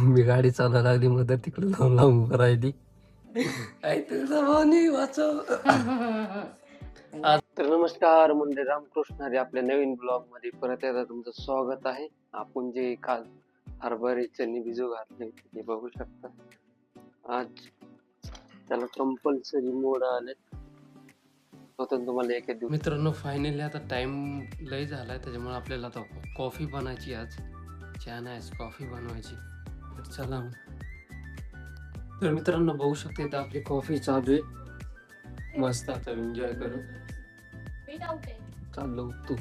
मी गाडी चालवायला लागली मग तिकडे लावून लावून उभं राहिली. आई तुझा भाऊनी वाचव. तर नमस्कार म्हणजे रामकृष्ण हरी. आपल्या नवीन ब्लॉग मध्ये परत एकदा तुमचं स्वागत आहे. आपण जे काल हरभरे चणे भिजू घातले ते बघू शकता. आज त्याला कंपल्सरी मोड आले होतं तुम्हाला एक दिवस. मित्रांनो फायनली आता टाइम लय झालाय त्याच्यामुळे आपल्याला आता कॉफी बनायची. आज चहा नाही कॉफी बनवायची. तर चला तर मित्रांनो बघू शकते आता आपली कॉफी चालू आहे. मस्त आता एन्जॉय करू. चाललो तू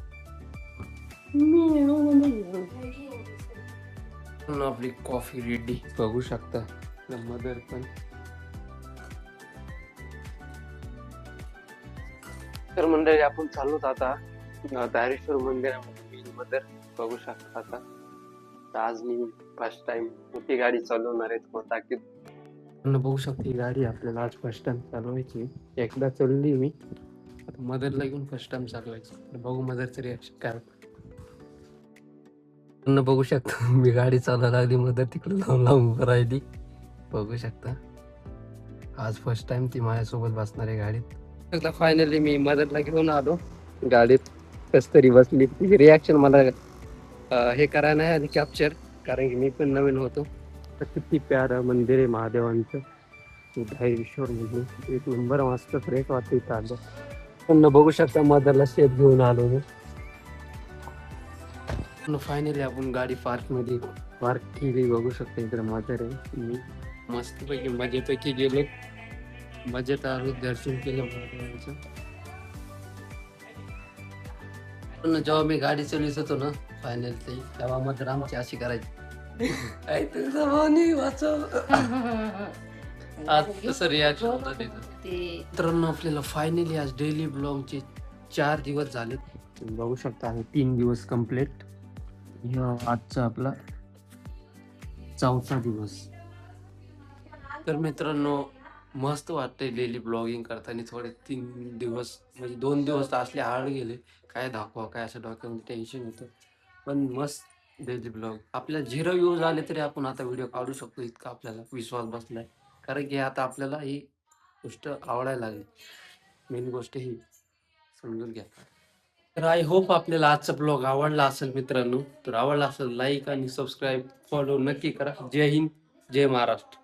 आपली कॉफी रेडी बघू शकता. मदर पण तर मंडळी आपण चाललोत आता धारेश्वर मंदिरामध्ये. मदर बघू शकता. आता आज मी फर्स्ट टाइम मोठी गाडी चालवणार आहे. ताकीद बघू शकते ही गाडी आपल्याला आज फर्स्ट टाइम चालवायची. एकदा चालली मी, आता मदरला घेऊन फर्स्ट टाइम चालवायची. बघू मदरचं रिॲक्शन काय. बघू शकता मी गाडी चालवायला लागली मदर तिकडे लावून लावून उभं राहिली. बघू शकता आज फर्स्ट टाइम ती माझ्यासोबत बसणार आहे गाडीत. एकदा फायनली मी मदरला घेऊन आलो गाडीत. कस तरी बसली. तिची रिॲक्शन मला हे करायला नाही आणि कॅप्चर, कारण की मी पण नवीन होतो. तर किती प्यारं मंदिर आहे महादेवांचं धारेश्वर मध्ये. एक नंबर मस्त फ्रेश वाटतं इथं आलं. पण बघू शकता मदरला शेत घेऊन आलो मी. फायनली आपण गाडी पार्क केली. बघू शकता इकडे मदर आहे. मी मस्तपैकी मजेपैकी गेलो. मजेत आलो, दर्शन केलं महादेवांचं. जेव्हा मी गाडी चालवत होतो ना फायनल तेव्हा मदर आमची अशी करायची. आई तुझा भाऊनी वाचव. आज तसं रिॲक्शन होतं तिथं. मित्रांनो आपल्याला फायनली आज डेली ब्लॉगचे 4 दिवस झाले. बघू शकता आहे 3 दिवस कम्प्लीट. आजचा आपला 4था दिवस. तर मित्रांनो मस्त वाटतंय डेली ब्लॉगिंग करताना. थोडे 3 दिवस म्हणजे 2 दिवस असले हार्ड गेले. काय दाखवा काय असं डोक्यामध्ये टेन्शन होतं. पण मस्त डेली ब्लॉग. आपल्याला 0 व्ह्यूज आले तरी आपण आता व्हिडिओ काढू शकतो इतका आपल्याला विश्वास बसलाय. कारण की आता आपल्याला ही गोष्ट आवडायला लागली. मेन गोष्ट ही समजून घ्या. तर आय होप आपल्याला आजचा ब्लॉग आवडला असेल मित्रांनो. तर आवडला असेल लाईक आणि सबस्क्राईब फॉलो नक्की करा. जय हिंद, जय महाराष्ट्र.